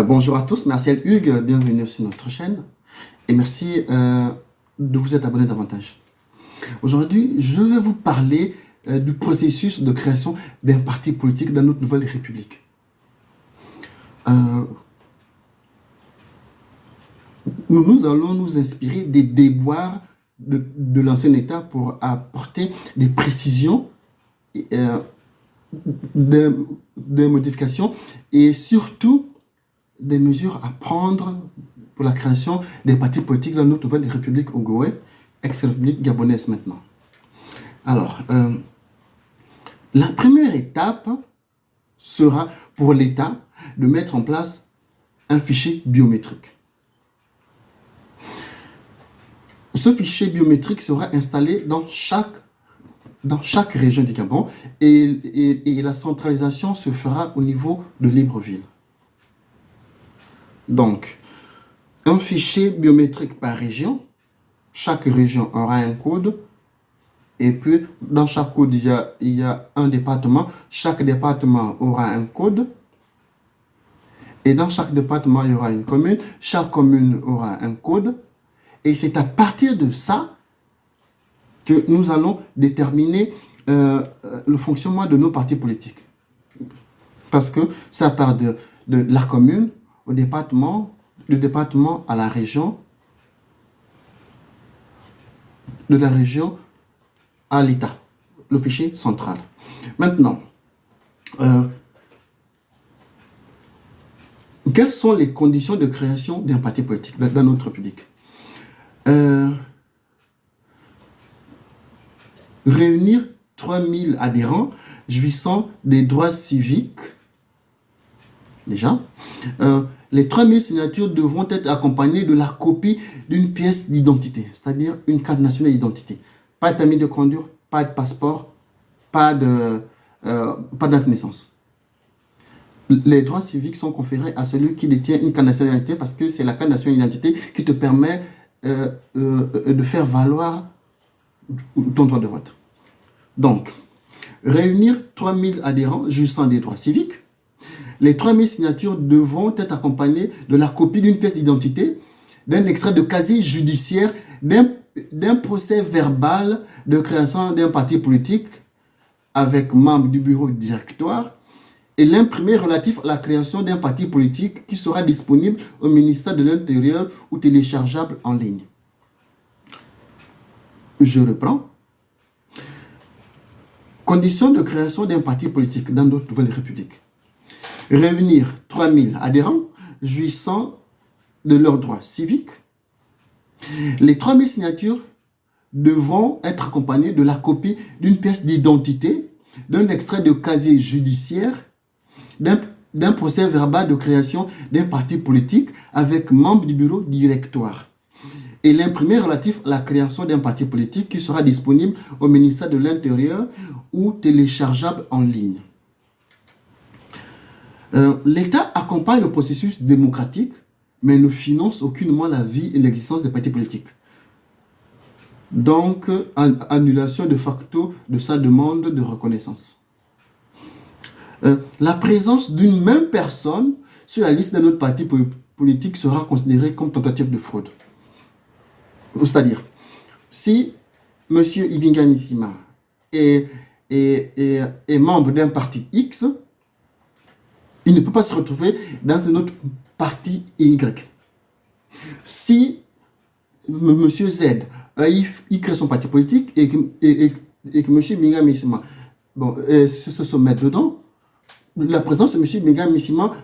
Bonjour à tous, merci Hugues, bienvenue sur notre chaîne et merci de vous être abonné davantage. Aujourd'hui, je vais vous parler du processus de création d'un parti politique dans notre nouvelle république. Nous allons nous inspirer des déboires de l'ancien État pour apporter des précisions, des modifications et surtout des mesures à prendre pour la création des partis politiques dans notre nouvelle république Ogooué, ex-république gabonaise maintenant. Alors, la première étape sera pour l'État de mettre en place un fichier biométrique. Ce fichier biométrique sera installé dans chaque région du Gabon et la centralisation se fera au niveau de Libreville. Donc, un fichier biométrique par région, chaque région aura un code, et puis dans chaque code, il y a un département, chaque département aura un code, et dans chaque département, il y aura une commune, chaque commune aura un code, et c'est à partir de ça que nous allons déterminer le fonctionnement de nos partis politiques. Parce que ça part de la commune au département, du département à la région, de la région à l'État, le fichier central. Maintenant, quelles sont les conditions de création d'un parti politique dans notre République? Réunir 3000 adhérents jouissant des droits civiques, déjà. Les 3000 signatures devront être accompagnées de la copie d'une pièce d'identité, c'est-à-dire une carte nationale d'identité. Pas de permis de conduire, pas de passeport, pas d'acte de naissance. Les droits civiques sont conférés à celui qui détient une carte nationale d'identité parce que c'est la carte nationale d'identité qui te permet de faire valoir ton droit de vote. Donc, réunir 3000 adhérents jouissant des droits civiques. Les 3000 signatures devront être accompagnées de la copie d'une pièce d'identité, d'un extrait de casier judiciaire, d'un procès verbal de création d'un parti politique avec membres du bureau directoire et l'imprimé relatif à la création d'un parti politique qui sera disponible au ministère de l'Intérieur ou téléchargeable en ligne. Je reprends. Conditions de création d'un parti politique dans notre nouvelle république. Réunir 3000 adhérents jouissant de leurs droits civiques. Les 3000 signatures devront être accompagnées de la copie d'une pièce d'identité, d'un extrait de casier judiciaire, d'un procès verbal de création d'un parti politique avec membre du bureau directoire et l'imprimé relatif à la création d'un parti politique qui sera disponible au ministère de l'Intérieur ou téléchargeable en ligne. L'État accompagne le processus démocratique, mais ne finance aucunement la vie et l'existence des partis politiques. Donc, annulation de facto de sa demande de reconnaissance. La présence d'une même personne sur la liste de notre parti politique sera considérée comme tentative de fraude. C'est-à-dire, si M. Ibinga Missima est membre d'un parti X, il ne peut pas se retrouver dans un autre parti Y. Si M. Z il crée son parti politique et que M. Ibinga Missima se soumet dedans, la présence de M. Ibinga Missima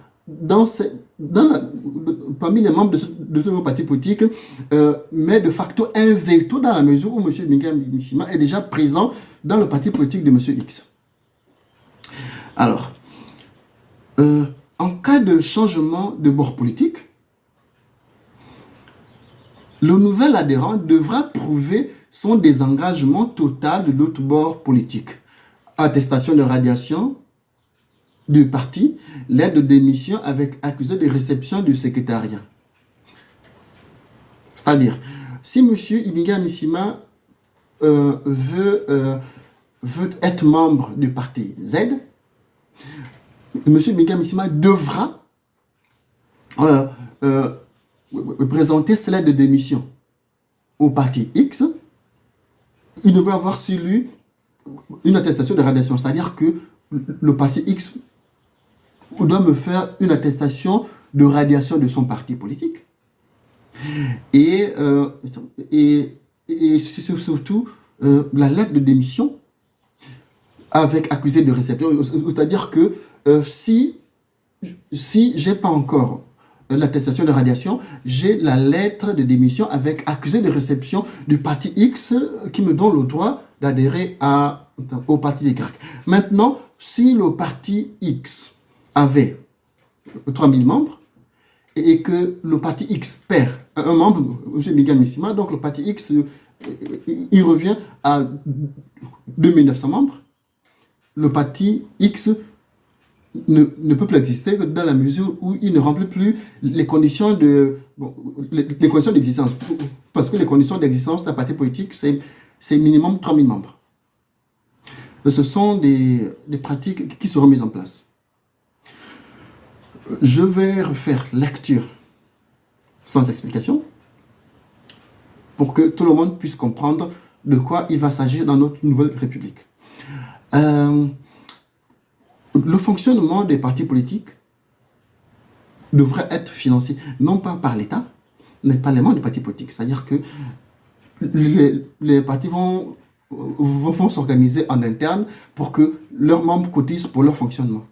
parmi les membres de ce parti politique met de facto un veto dans la mesure où M. Ibinga Missima est déjà présent dans le parti politique de M. X. Alors, en cas de changement de bord politique, le nouvel adhérent devra prouver son désengagement total de l'autre bord politique. Attestation de radiation du parti, lettre de démission avec accusé de réception du secrétariat. C'est-à-dire, si M. Ibinga Missima veut être membre du parti Z, M. Ibinga Missima devra euh, euh, présenter sa lettre de démission au parti X, il devrait avoir sur lui une attestation de radiation. C'est-à-dire que le parti X doit me faire une attestation de radiation de son parti politique. Et, surtout, la lettre de démission avec accusé de réception. C'est-à-dire que si j'ai pas encore l'attestation de radiation, j'ai la lettre de démission avec accusé de réception du parti X qui me donne le droit d'adhérer au parti Y. Maintenant, si le parti X avait 3000 membres et que le parti X perd un membre, M. Miguel Missima, donc le parti X, il revient à 2900 membres, le parti X ne peut plus exister dans la mesure où il ne remplit plus les conditions les conditions d'existence. Parce que les conditions d'existence d'un parti politique, c'est minimum 3000 membres. Ce sont des pratiques qui seront mises en place. Je vais refaire lecture sans explication pour que tout le monde puisse comprendre de quoi il va s'agir dans notre nouvelle République. Le fonctionnement des partis politiques devrait être financé non pas par l'État, mais par les membres des partis politiques. C'est-à-dire que les partis vont s'organiser en interne pour que leurs membres cotisent pour leur fonctionnement.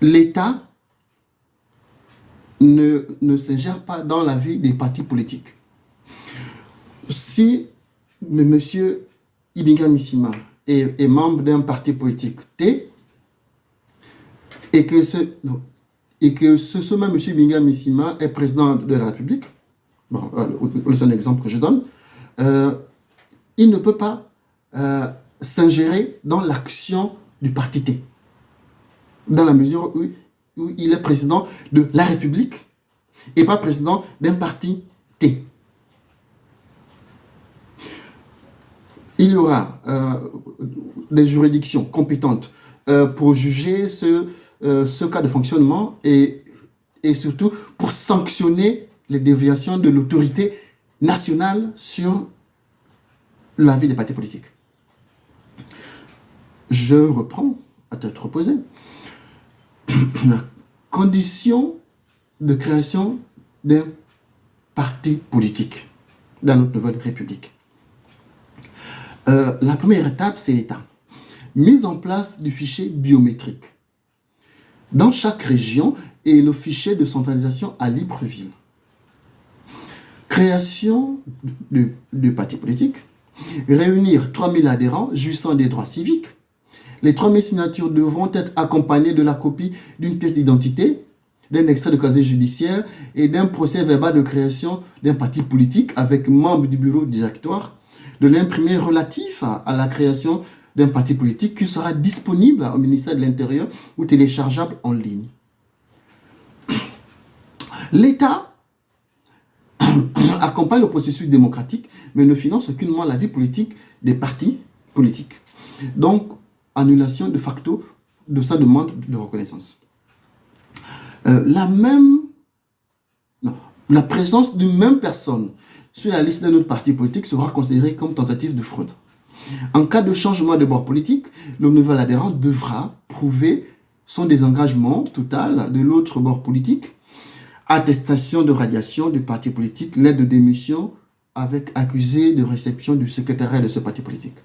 L'État ne s'ingère pas dans la vie des partis politiques. Si M. Ibinga Missima est membre d'un parti politique T, et que ce même M. Ibinga Missima est président de la République, bon, c'est un exemple que je donne, il ne peut pas s'ingérer dans l'action du parti T, dans la mesure où il est président de la République et pas président d'un parti T. Il y aura des juridictions compétentes pour juger ce cas de fonctionnement et surtout pour sanctionner les déviations de l'autorité nationale sur la vie des partis politiques. Je reprends à tête reposée. La condition de création d'un parti politique dans notre nouvelle République. La première étape, c'est l'État. Mise en place du fichier biométrique dans chaque région et le fichier de centralisation à Libreville. Création de parti politique. Réunir 3000 adhérents jouissant des droits civiques. Les 3000 signatures devront être accompagnées de la copie d'une pièce d'identité, d'un extrait de casier judiciaire et d'un procès verbal de création d'un parti politique avec membres du bureau directoire, de l'imprimé relatif à la création d'un parti politique qui sera disponible au ministère de l'Intérieur ou téléchargeable en ligne. L'État accompagne le processus démocratique, mais ne finance aucunement la vie politique des partis politiques. Donc, annulation de facto de sa demande de reconnaissance. La présence d'une même personne sur la liste d'un autre parti politique sera considérée comme tentative de fraude. En cas de changement de bord politique, le nouvel adhérent devra prouver son désengagement total de l'autre bord politique, attestation de radiation du parti politique, lettre de démission avec accusé de réception du secrétariat de ce parti politique.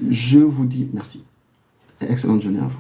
Je vous dis merci et excellente journée à vous.